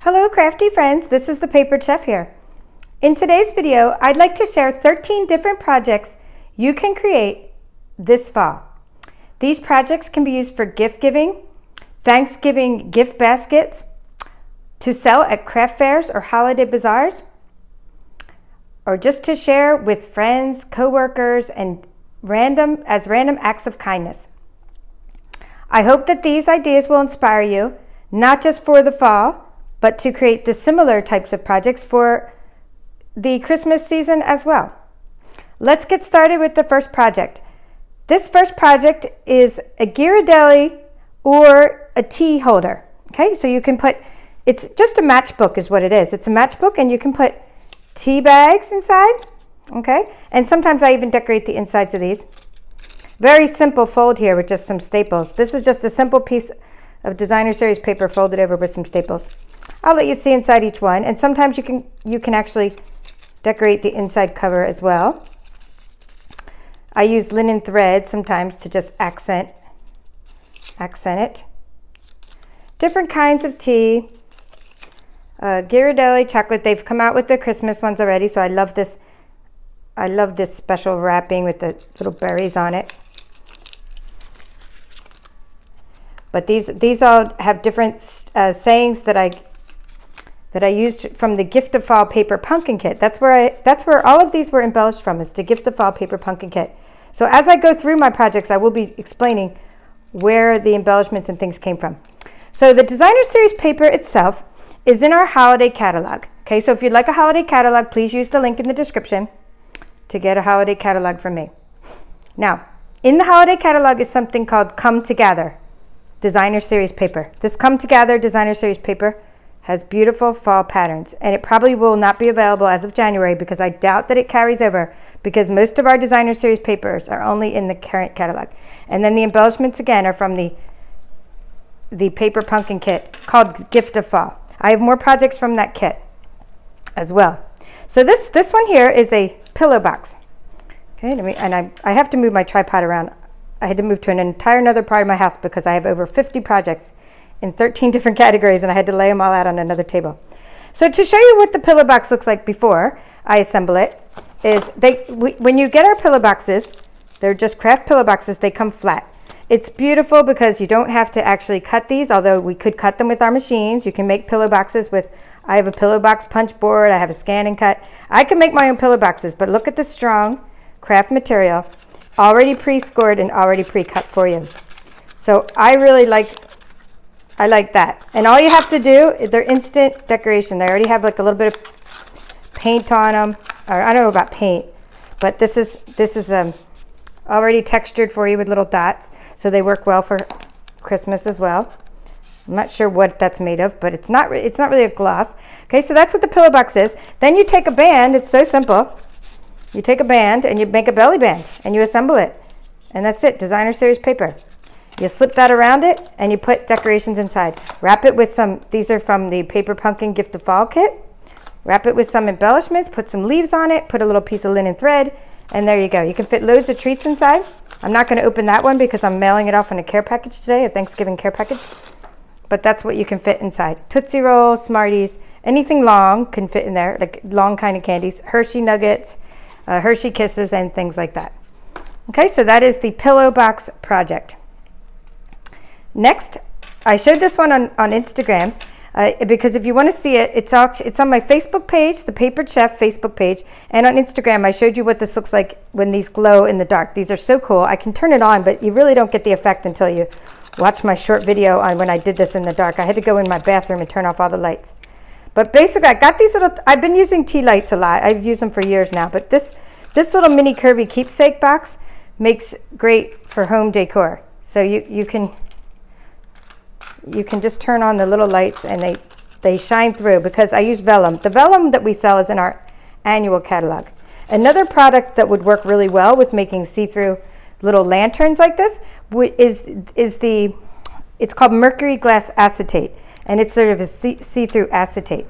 Hello crafty friends, this is the Paper Chef here. In today's video, I'd like to share 13 different projects you can create this fall. These projects can be used for gift giving, Thanksgiving gift baskets, to sell at craft fairs or holiday bazaars, or just to share with friends, coworkers, and random acts of kindness. I hope that these ideas will inspire you, not just for the fall, but to create the similar types of projects for the Christmas season as well. Let's get started with the first project. This first project is a Ghirardelli or a tea holder. Okay, so you can put, it's just a matchbook is what it is. It's a matchbook and you can put tea bags inside. Okay, and sometimes I even decorate the insides of these. Very simple fold here with just some staples. This is just a simple piece of designer series paper folded over with some staples. I'll let you see inside each one, and sometimes you can actually decorate the inside cover as well. I use linen thread sometimes to just accent it. Different kinds of tea. Ghirardelli chocolate. They've come out with the Christmas ones already, so I love this. I love this special wrapping with the little berries on it. But these all have different sayings that I used from the Gift of Fall paper pumpkin kit. That's where all of these were embellished from, is the Gift of Fall paper pumpkin kit. So as I go through my projects, I will be explaining where the embellishments and things came from. So the designer series paper itself is in our holiday catalog. Okay, so if you'd like a holiday catalog, please use the link in the description to get a holiday catalog from me. Now, in the holiday catalog is something called Come Together designer series paper. This Come Together designer series paper has beautiful fall patterns, and it probably will not be available as of January because I doubt that it carries over, because most of our designer series papers are only in the current catalog. And then the embellishments again are from the paper pumpkin kit called Gift of Fall. I have more projects from that kit as well. So this one here is a pillow box. Okay, I have to move my tripod around. I had to move to an entire another part of my house because I have over 50 projects in 13 different categories, and I had to lay them all out on another table. So to show you what the pillow box looks like before I assemble it, is when you get our pillow boxes, they're just craft pillow boxes, they come flat. It's beautiful because you don't have to actually cut these, although we could cut them with our machines. You can make pillow boxes with, I have a pillow box punch board, I have a scan and cut. I can make my own pillow boxes, but look at the strong craft material, already pre-scored and already pre-cut for you. So I like that. And all you have to do, they're instant decoration. They already have like a little bit of paint on them, or I don't know about paint, but this is already textured for you with little dots, so they work well for Christmas as well. I'm not sure what that's made of, but it's not really a gloss. Okay, so that's what the pillow box is. Then you take a band. It's so simple. You take a band and you make a belly band and you assemble it, and that's it. Designer series paper. You slip that around it and you put decorations inside. Wrap it with some, these are from the Paper Pumpkin Gift of Fall kit. Wrap it with some embellishments, put some leaves on it, put a little piece of linen thread, and there you go. You can fit loads of treats inside. I'm not going to open that one because I'm mailing it off in a care package today, a Thanksgiving care package. But that's what you can fit inside. Tootsie Rolls, Smarties, anything long can fit in there, like long kind of candies. Hershey Nuggets, Hershey Kisses, and things like that. Okay, so that is the pillow box project. Next, I showed this one on Instagram because if you want to see it, it's on my Facebook page, the Paper Chef Facebook page, and on Instagram I showed you what this looks like when these glow in the dark. These are so cool. I can turn it on, but you really don't get the effect until you watch my short video on when I did this in the dark. I had to go in my bathroom and turn off all the lights. But basically, I got these little, I've been using tea lights a lot. I've used them for years now, but this little Mini Curvy Keepsake box makes great for home decor. So you can just turn on the little lights and they shine through because I use vellum. The vellum that we sell is in our annual catalog. Another product that would work really well with making see-through little lanterns like this it's called mercury glass acetate, and it's sort of a see-through acetate.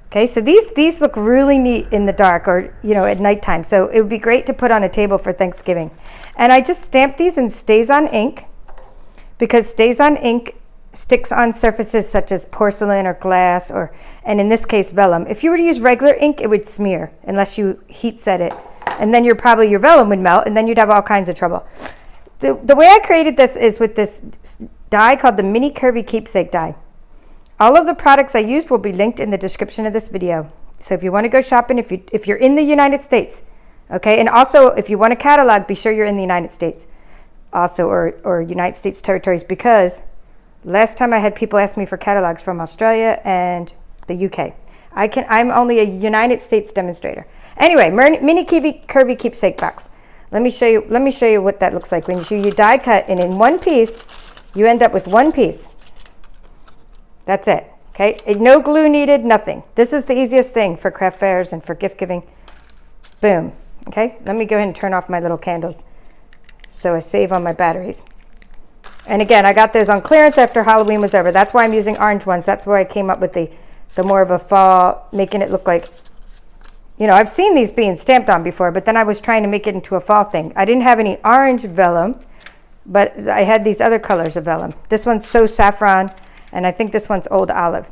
Okay, so these look really neat in the dark or at nighttime. So it would be great to put on a table for Thanksgiving. And I just stamp these in Stays On ink because Stays On ink sticks on surfaces such as porcelain or glass, and in this case vellum. If you were to use regular ink, it would smear unless you heat set it, and then your vellum would melt, and then you'd have all kinds of trouble. The way I created this is with this die called the Mini Curvy Keepsake die. All of the products I used will be linked in the description of this video. So if you want to go shopping, if you're in the United States, okay, and also if you want a catalog, be sure you're in the United States also, or United States territories, because last time I had people ask me for catalogs from Australia and the UK. I'm only a United States demonstrator. Anyway, Mini Curvy Keepsake box. Let me show you what that looks like. When you die cut, and in one piece, you end up with one piece. That's it. Okay, no glue needed, nothing. This is the easiest thing for craft fairs and for gift giving. Boom. Okay, let me go ahead and turn off my little candles so I save on my batteries. And again, I got those on clearance after Halloween was over. That's why I'm using orange ones. That's where I came up with the more of a fall, making it look like, I've seen these being stamped on before, but then I was trying to make it into a fall thing. I didn't have any orange vellum, but I had these other colors of vellum. This one's So Saffron, and I think this one's Old Olive.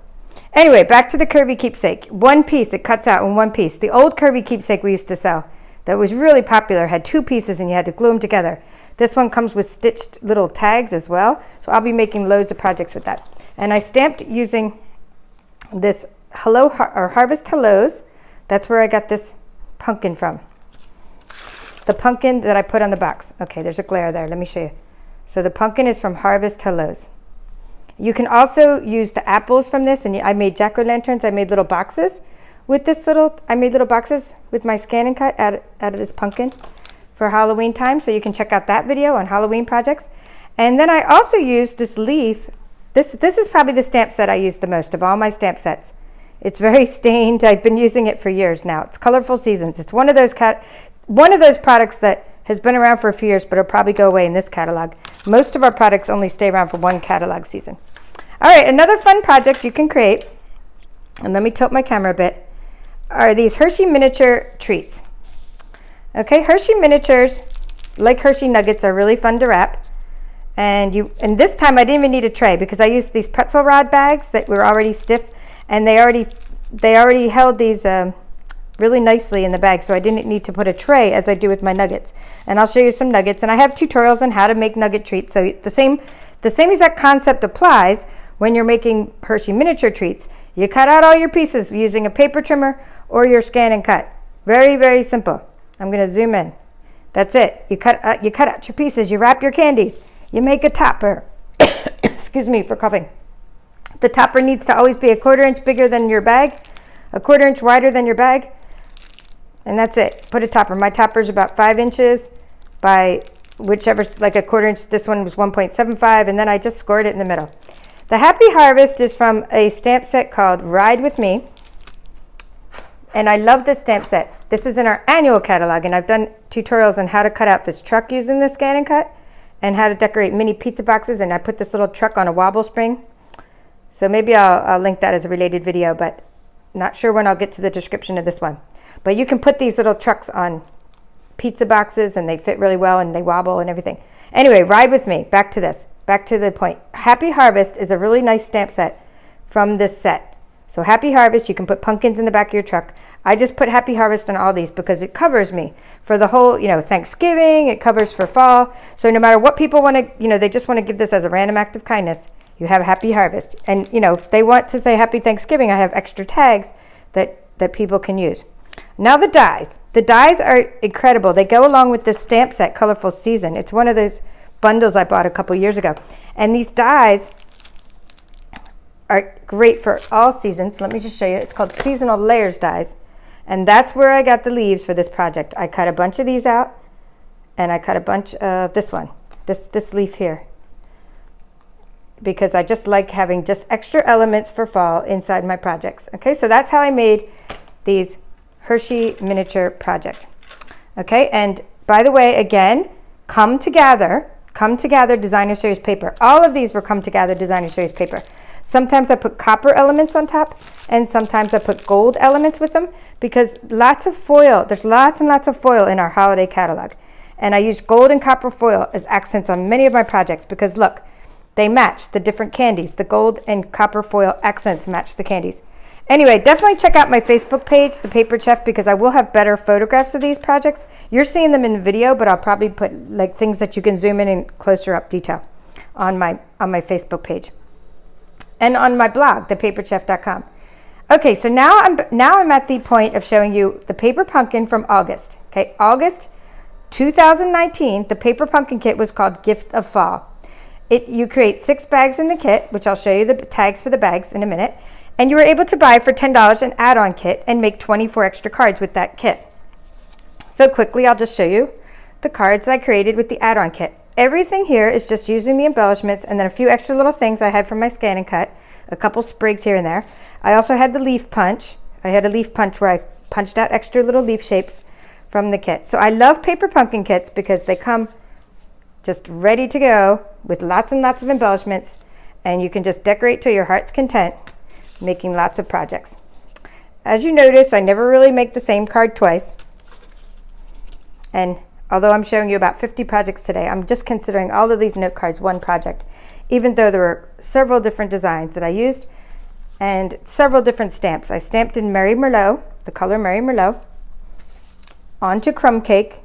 Anyway, back to the Curvy Keepsake. One piece, it cuts out in one piece. The old Curvy Keepsake we used to sell that was really popular had two pieces and you had to glue them together. This one comes with stitched little tags as well, so I'll be making loads of projects with that. And I stamped using this Harvest Hellos. That's where I got this pumpkin from. The pumpkin that I put on the box. Okay, there's a glare there. Let me show you. So the pumpkin is from Harvest Hellos. You can also use the apples from this, and I made jack-o'-lanterns. I made little boxes with I made little boxes with my scan and cut out of this pumpkin for Halloween time, so you can check out that video on Halloween projects. And then I also used this leaf. This is probably the stamp set I use the most of all my stamp sets. It's very stained. I've been using it for years now. It's Colorful Seasons. It's one of those products that has been around for a few years, but it'll probably go away in this catalog. Most of our products only stay around for one catalog season. All right, another fun project you can create, and let me tilt my camera a bit, are these Hershey Miniature treats. Okay, Hershey Miniatures, like Hershey Nuggets, are really fun to wrap. And this time I didn't even need a tray because I used these pretzel rod bags that were already stiff, and they already held these really nicely in the bag, so I didn't need to put a tray as I do with my nuggets. And I'll show you some nuggets, and I have tutorials on how to make nugget treats. So the same exact concept applies when you're making Hershey Miniature treats. You cut out all your pieces using a paper trimmer or your scan and cut. Very, very simple. I'm going to zoom in. That's it. You cut out your pieces. You wrap your candies. You make a topper. Excuse me for coughing. The topper needs to always be a 1/4 inch bigger than your bag, a 1/4 inch wider than your bag, and that's it. Put a topper. My topper is about 5 inches by whichever's like a 1/4 inch. This one was 1.75, and then I just scored it in the middle. The Happy Harvest is from a stamp set called Ride With Me, and I love this stamp set. This is in our annual catalog, and I've done tutorials on how to cut out this truck using the scan and cut, and how to decorate mini pizza boxes, and I put this little truck on a wobble spring. So maybe I'll link that as a related video, but not sure when I'll get to the description of this one. But you can put these little trucks on pizza boxes, and they fit really well, and they wobble and everything. Anyway, Ride With Me. Back to this. Back to the point. Happy Harvest is a really nice stamp set from this set. So Happy Harvest, you can put pumpkins in the back of your truck. I just put Happy Harvest on all these because it covers me for the whole, Thanksgiving. It covers for fall. So no matter what people want to, they just want to give this as a random act of kindness. You have Happy Harvest. And, if they want to say Happy Thanksgiving, I have extra tags that people can use. Now the dies. The dies are incredible. They go along with this stamp set, Colorful Season. It's one of those bundles I bought a couple years ago. And these dies are great for all seasons. Let me just show you. It's called Seasonal Layers dies. And that's where I got the leaves for this project. I cut a bunch of these out, and I cut a bunch of this one, this leaf here, because I just like having just extra elements for fall inside my projects. Okay, so that's how I made these Hershey Miniature project. Okay, and by the way, again, Come Together Designer Series paper. All of these were Come Together Designer Series paper. Sometimes I put copper elements on top, and sometimes I put gold elements with them, because lots of foil, there's lots and lots of foil in our holiday catalog. And I use gold and copper foil as accents on many of my projects, because look, they match the different candies. The gold and copper foil accents match the candies. Anyway, definitely check out my Facebook page, The Paper Chef, because I will have better photographs of these projects. You're seeing them in the video, but I'll probably put like things that you can zoom in and closer up detail on my Facebook page and on my blog, thepaperchef.com. Okay, so now I'm at the point of showing you the paper pumpkin from August. Okay, August 2019. The paper pumpkin kit was called Gift of Fall. You create 6 bags in the kit, which I'll show you the tags for the bags in a minute. And you were able to buy for $10 an add-on kit and make 24 extra cards with that kit. So quickly, I'll just show you the cards I created with the add-on kit. Everything here is just using the embellishments and then a few extra little things I had from my scan and cut, a couple sprigs here and there. I also had the leaf punch. I had a leaf punch where I punched out extra little leaf shapes from the kit. So I love paper pumpkin kits because they come just ready to go with lots and lots of embellishments, and you can just decorate to your heart's content, making lots of projects. As you notice, I never really make the same card twice. And although I'm showing you about 50 projects today, I'm just considering all of these note cards one project, even though there were several different designs that I used and several different stamps. I stamped in Mary Merlot, the color Mary Merlot, onto crumb cake,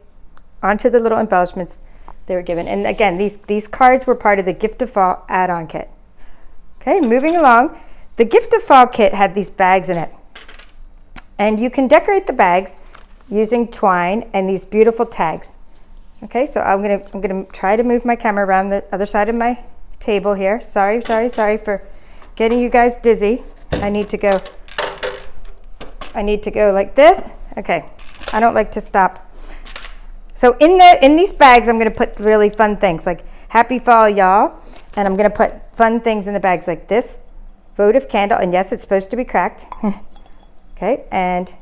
onto the little embellishments they were given. And again, these cards were part of the Gift of Fall add-on kit. Okay, moving along. The Gift of Fall kit had these bags in it. And you can decorate the bags using twine and these beautiful tags. Okay, so I'm gonna try to move my camera around the other side of my table here. Sorry for getting you guys dizzy. I need to go like this. Okay, I don't like to stop. So in these bags, I'm gonna put really fun things like Happy Fall, y'all. And I'm gonna put fun things in the bags like this votive candle, and yes, it's supposed to be cracked. Okay, and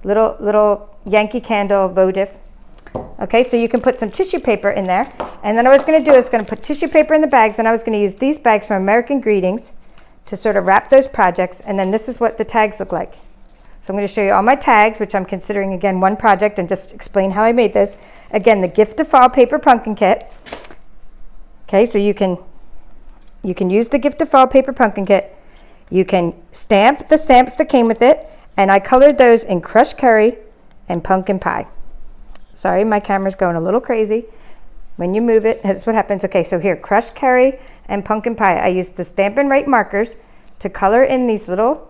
little Yankee candle votive. Okay, so you can put some tissue paper in there. And then what I was gonna do is gonna put tissue paper in the bags, and I was gonna use these bags from American Greetings to sort of wrap those projects, and then this is what the tags look like. So I'm gonna show you all my tags, which I'm considering, again, one project, and just explain how I made this. Again, the Gift of Fall paper pumpkin kit. Okay, so you can use the Gift of Fall paper pumpkin kit. You can stamp the stamps that came with it, and I colored those in crushed curry and pumpkin pie. Sorry, my camera's going a little crazy. When you move it, that's what happens. Okay, so here, crushed curry and pumpkin pie. I used the Stampin' Right markers to color in these little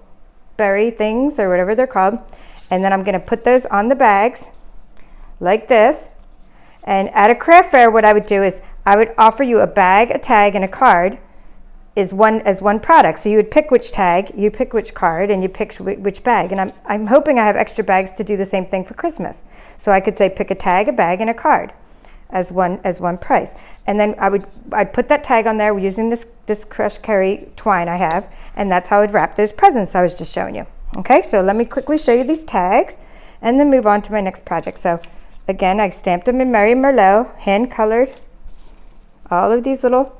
berry things, or whatever they're called. And then I'm gonna put those on the bags like this. And at a craft fair, what I would do is I would offer you a bag, a tag, and a card as one product. So you would pick which tag, you pick which card, and you pick which bag. And I'm hoping I have extra bags to do the same thing for Christmas. So I could say pick a tag, a bag, and a card as one price. And then I'd put that tag on there using this crushed curry twine I have, and that's how I'd wrap those presents I was just showing you. Okay, so let me quickly show you these tags and then move on to my next project. So again, I stamped them in Mary Merlot, hand colored all of these little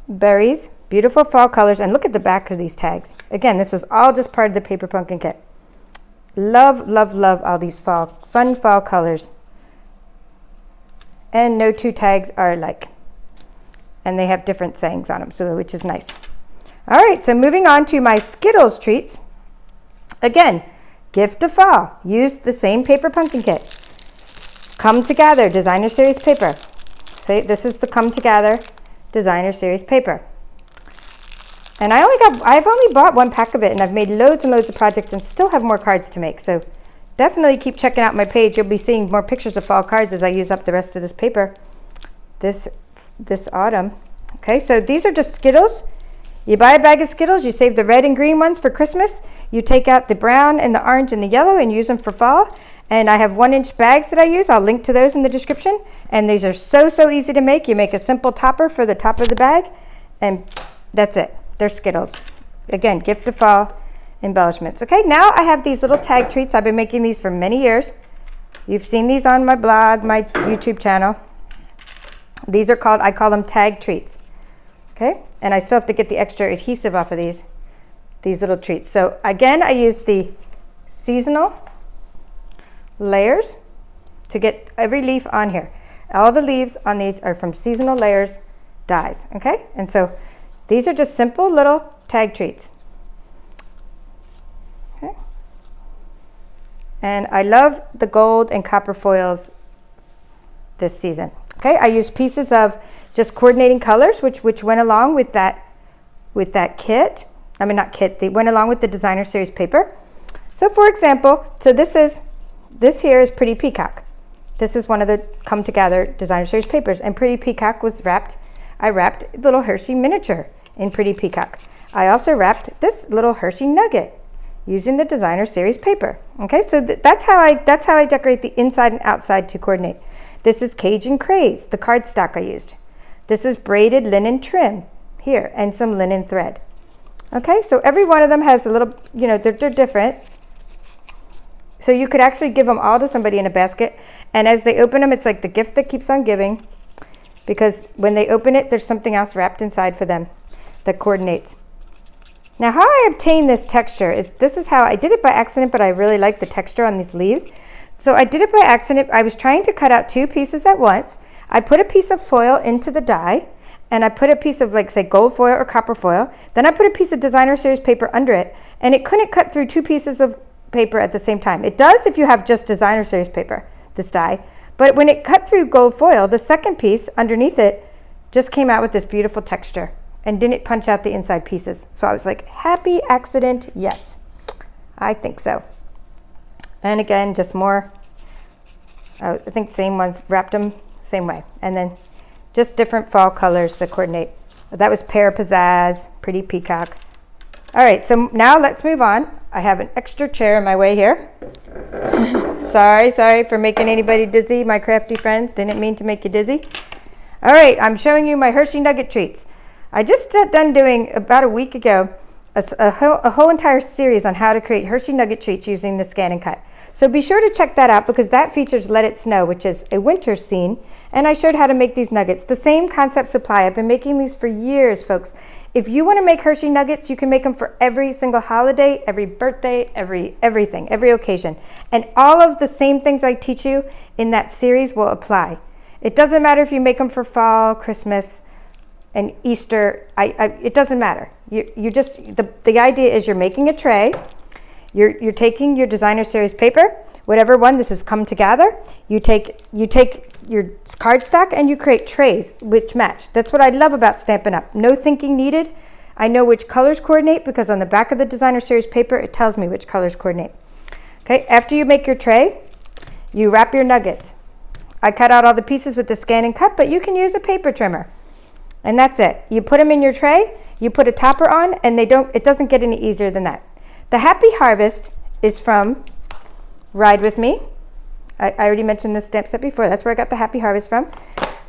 berries, beautiful fall colors, and look at the back of these tags. Again, this was all just part of the paper pumpkin kit. Love, love, love all these fun fall colors. And no two tags are alike. And they have different sayings on them, so which is nice. All right, so moving on to my Skittles Treats. Again, Gift of Fall. Use the same paper pumpkin kit. Come Together, Designer Series paper. So this is the Come Together Designer Series paper. And I've only bought one pack of it, and I've made loads and loads of projects and still have more cards to make. So definitely keep checking out my page. You'll be seeing more pictures of fall cards as I use up the rest of this paper this autumn. Okay, so these are just Skittles. You buy a bag of Skittles, you save the red and green ones for Christmas. You take out the brown and the orange and the yellow and use them for fall. And I have 1-inch bags that I use. I'll link to those in the description. And these are so easy to make. You make a simple topper for the top of the bag, and that's it. They're Skittles. Again, Gift of Fall embellishments. Okay, now I have these little tag treats. I've been making these for many years. You've seen these on my blog, my YouTube channel. These are called, I call them tag treats. Okay, and I still have to get the extra adhesive off of these little treats. So again, I use the seasonal layers to get every leaf on here. All the leaves on these are from seasonal layers dies, okay? And so these are just simple little tag treats. Okay. And I love the gold and copper foils this season. Okay, I used pieces of just coordinating colors, which went along with that kit. I mean, not kit, they went along with the designer series paper. So for example, this here is Pretty Peacock. This is one of the come together designer series papers, and Pretty Peacock was wrapped. I wrapped little Hershey Miniature in Pretty Peacock. I also wrapped this little Hershey Nugget using the designer series paper. Okay, so that's how I decorate the inside and outside to coordinate. This is Cajun Craze, the cardstock I used. This is braided linen trim here and some linen thread. Okay, so every one of them has a little, you know, they're different. So you could actually give them all to somebody in a basket, and as they open them, it's like the gift that keeps on giving, because when they open it, there's something else wrapped inside for them that coordinates. Now, how I obtain this texture is, this is how I did it by accident, but I really like the texture on these leaves. So I did it by accident. I was trying to cut out 2 pieces at once. I put a piece of foil into the die, and I put a piece of, like, say, gold foil or copper foil. Then I put a piece of designer series paper under it, and it couldn't cut through 2 pieces of paper at the same time. It does if you have just designer series paper, this die. But when it cut through gold foil, the second piece underneath it just came out with this beautiful texture and didn't punch out the inside pieces. So I was like, happy accident, yes. I think so. And again, just more, I think same ones, wrapped them same way. And then just different fall colors that coordinate. That was Pear Pizzazz, Pretty Peacock. All right, so now let's move on. I have an extra chair in my way here. Sorry for making anybody dizzy, my crafty friends. Didn't mean to make you dizzy. All right, I'm showing you my Hershey Nugget treats. I just got done doing, about a week ago, a whole entire series on how to create Hershey Nugget treats using the scan and cut. So be sure to check that out, because that features Let It Snow, which is a winter scene, and I showed how to make these nuggets. The same concept supply. I've been making these for years, folks. If you want to make Hershey Nuggets, you can make them for every single holiday, every birthday, everything, every occasion. And all of the same things I teach you in that series will apply. It doesn't matter if you make them for fall, Christmas, and Easter. It doesn't matter. You just, the idea is you're making a tray. You're taking your designer series paper, whatever one, this is Come Together. You take your cardstock and you create trays which match. That's what I love about Stampin' Up. No thinking needed. I know which colors coordinate because on the back of the designer series paper, it tells me which colors coordinate. Okay, after you make your tray, you wrap your nuggets. I cut out all the pieces with the scan and cut, but you can use a paper trimmer. And that's it. You put them in your tray, you put a topper on, and it doesn't get any easier than that. The Happy Harvest is from Ride With Me. I already mentioned this stamp set before. That's where I got the Happy Harvest from.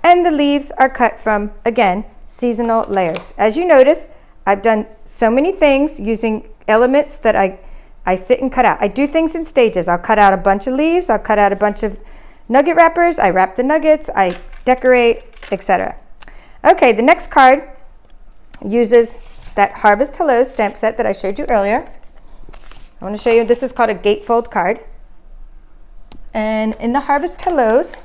And the leaves are cut from, again, Seasonal Layers. As you notice, I've done so many things using elements that I sit and cut out. I do things in stages. I'll cut out a bunch of leaves. I'll cut out a bunch of nugget wrappers. I wrap the nuggets. I decorate, etc. Okay, the next card uses that Harvest Hello stamp set that I showed you earlier. I want to show you, this is called a gatefold card. And in the Harvest Hellos,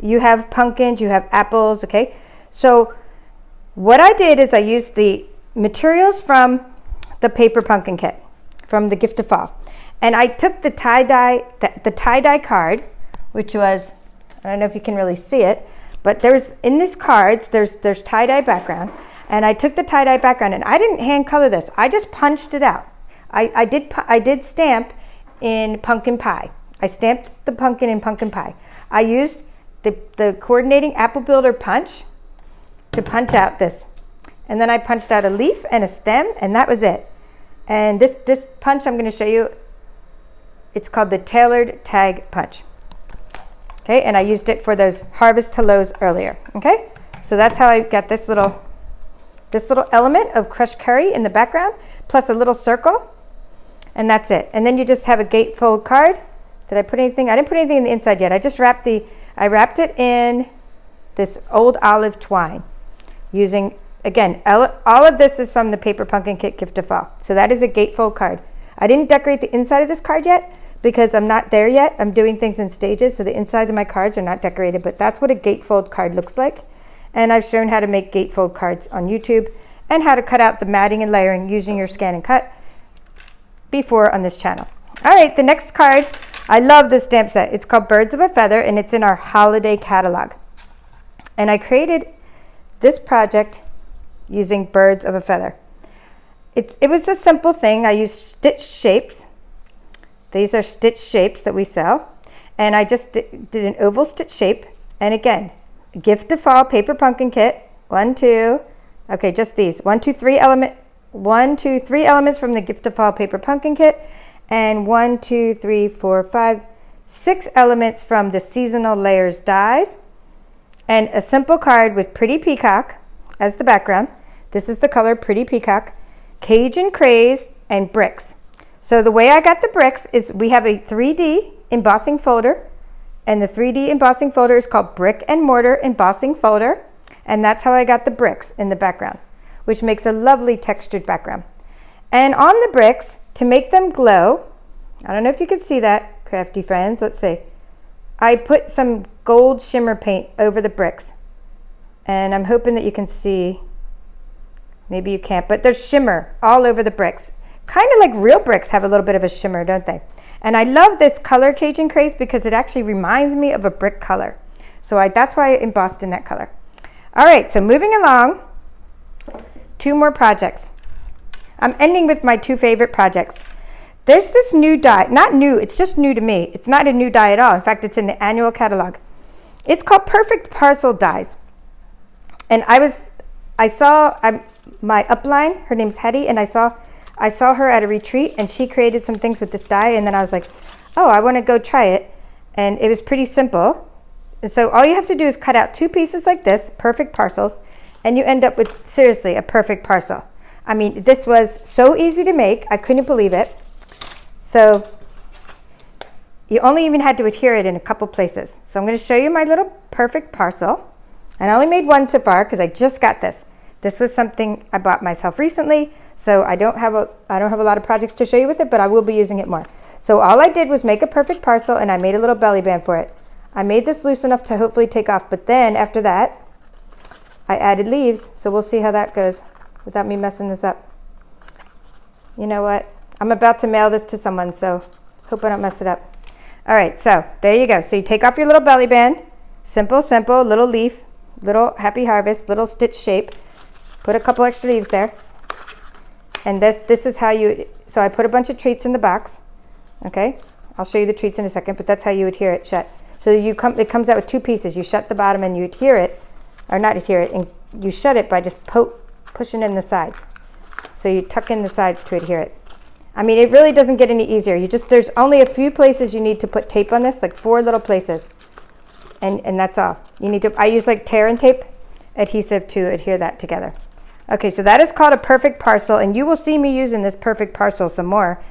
you have pumpkins, you have apples, okay? So what I did is I used the materials from the paper pumpkin kit, from the Gift of Fall. And I took the tie-dye card, which was, I don't know if you can really see it, but in these cards, there's tie-dye background. And I took the tie-dye background, and I didn't hand color this. I just punched it out. I did stamp in pumpkin pie. I stamped the pumpkin in pumpkin pie. I used the coordinating apple builder punch to punch out this. And then I punched out a leaf and a stem, and that was it. And this punch I'm going to show you, it's called the Tailored Tag Punch. Okay, and I used it for those Harvest Hellos earlier. Okay, so that's how I got this little element of crushed curry in the background, plus a little circle, and that's it. And then you just have a gatefold card. Did I put anything? I didn't put anything in the inside yet. I just wrapped it in this old olive twine using, again, all of this is from the Paper Pumpkin Kit Gift of Fall. So that is a gatefold card. I didn't decorate the inside of this card yet because I'm not there yet. I'm doing things in stages, so the insides of my cards are not decorated, but that's what a gatefold card looks like. And I've shown how to make gatefold cards on YouTube and how to cut out the matting and layering using your scan and cut before on this channel. All right, the next card, I love this stamp set. It's called Birds of a Feather, and it's in our holiday catalog. And I created this project using Birds of a Feather. It was a simple thing. I used stitch shapes. These are stitch shapes that we sell. And I just did an oval stitch shape. And again, Gift of Fall paper pumpkin kit. 1, 2, okay, just these. 1, 2, 3 elements from the Gift of Fall paper pumpkin kit. And 1, 2, 3, 4, 5, 6 elements from the seasonal layers dies. And a simple card with Pretty Peacock as the background. This is the color Pretty Peacock. Cajun Craze, and bricks. So the way I got the bricks is we have a 3D embossing folder, and the 3D embossing folder is called Brick and Mortar Embossing Folder, and that's how I got the bricks in the background, which makes a lovely textured background. And on the bricks, to make them glow, I don't know if you can see that, crafty friends, let's see. I put some gold shimmer paint over the bricks, and I'm hoping that you can see. Maybe you can't, but there's shimmer all over the bricks. Kind of like real bricks have a little bit of a shimmer, don't they? And I love this color Cajun Craze because it actually reminds me of a brick color. So that's why I embossed in that color. All right, so moving along, 2 more projects. I'm ending with my 2 favorite projects. There's this new die, not new, it's just new to me. It's not a new die at all. In fact, it's in the annual catalog. It's called Perfect Parcel dies. And I saw my upline, her name's Hetty, and I saw her at a retreat, and she created some things with this die, and then I was like, oh, I want to go try it. And it was pretty simple. And so all you have to do is cut out 2 pieces like this, perfect parcels, and you end up with, seriously, a perfect parcel. I mean, this was so easy to make, I couldn't believe it. So you only even had to adhere it in a couple places. So I'm going to show you my little perfect parcel. And I only made 1 so far because I just got this. This was something I bought myself recently, so I don't have a lot of projects to show you with it, but I will be using it more. So all I did was make a perfect parcel, and I made a little belly band for it. I made this loose enough to hopefully take off, but then after that, I added leaves, so we'll see how that goes without me messing this up. You know what? I'm about to mail this to someone, so hope I don't mess it up. All right, so there you go. So you take off your little belly band, simple, little leaf, little happy harvest, little stitch shape. Put a couple extra leaves there. And this is how so I put a bunch of treats in the box. Okay, I'll show you the treats in a second, but that's how you adhere it shut. So it comes out with 2 pieces. You shut the bottom and you adhere it, or not adhere it, and you shut it by just pushing in the sides. So you tuck in the sides to adhere it. I mean, it really doesn't get any easier. There's only a few places you need to put tape on this, like 4 little places. And that's all. I use like tear and tape adhesive to adhere that together. Okay, so that is called a perfect parcel, and you will see me using this perfect parcel some more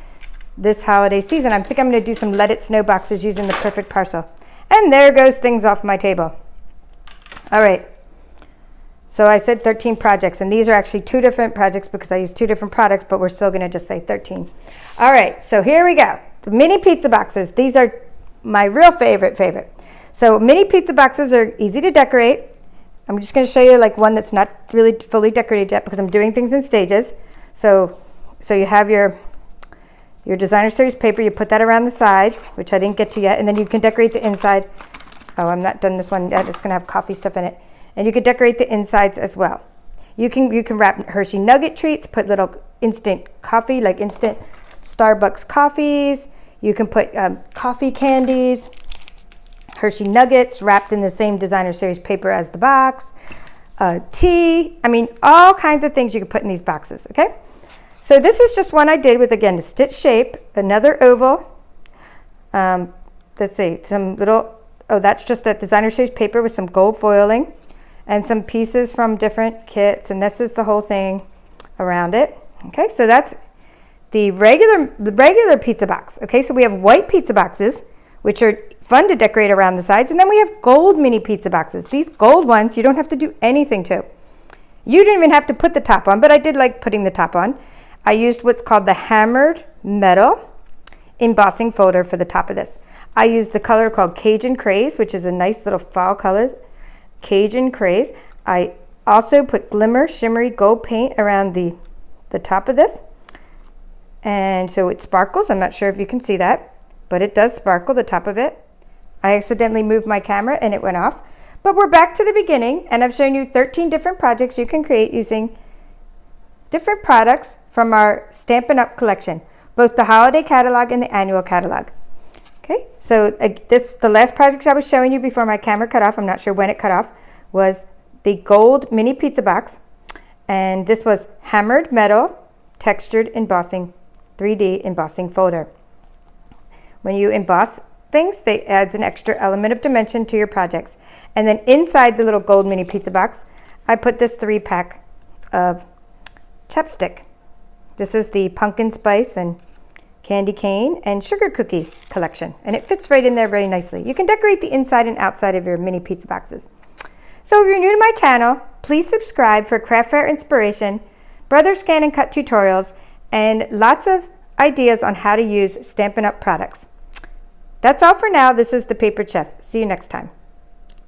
this holiday season. I think I'm going to do some Let It Snow boxes using the perfect parcel. And there goes things off my table. All right. So I said 13 projects, and these are actually 2 different projects because I use 2 different products, but we're still going to just say 13. All right, so here we go. The mini pizza boxes. These are my real favorite. So mini pizza boxes are easy to decorate. I'm just going to show you like one that's not really fully decorated yet because I'm doing things in stages. So you have your designer series paper. You put that around the sides, which I didn't get to yet, and then you can decorate the inside. Oh, I'm not done this one yet. It's going to have coffee stuff in it. And you can decorate the insides as well. You can wrap Hershey Nugget treats, put little instant coffee, like instant Starbucks coffees. You can put coffee candies, Hershey Nuggets wrapped in the same designer series paper as the box, tea. I mean, all kinds of things you can put in these boxes, okay? So this is just one I did with, again, a stitch shape, another oval. Let's see, that's just that designer series paper with some gold foiling and some pieces from different kits, and this is the whole thing around it. Okay, so that's the regular pizza box. Okay, so we have white pizza boxes, which are fun to decorate around the sides, and then we have gold mini pizza boxes. These gold ones, you don't have to do anything to. You didn't even have to put the top on, but I did like putting the top on. I used what's called the hammered metal embossing folder for the top of this. I used the color called Cajun Craze, which is a nice little fall color. Cajun Craze. I also put glimmer shimmery gold paint around the top of this. And so it sparkles. I'm not sure if you can see that, but it does sparkle, the top of it. I accidentally moved my camera and it went off. But we're back to the beginning, and I've shown you 13 different projects you can create using different products from our Stampin' Up! Collection, both the holiday catalog and the annual catalog. Okay, so the last project I was showing you before my camera cut off, I'm not sure when it cut off, was the gold mini pizza box. And this was hammered metal, textured embossing, 3D embossing folder. When you emboss things, it adds an extra element of dimension to your projects. And then inside the little gold mini pizza box, I put this 3-pack of chapstick. This is the pumpkin spice and candy cane and sugar cookie collection, and it fits right in there very nicely. You can decorate the inside and outside of your mini pizza boxes. So if you're new to my channel, please subscribe for craft fair inspiration, brother scan and cut tutorials, and lots of ideas on how to use Stampin' Up! Products. That's all for now. This is the Paper Chef. See you next time.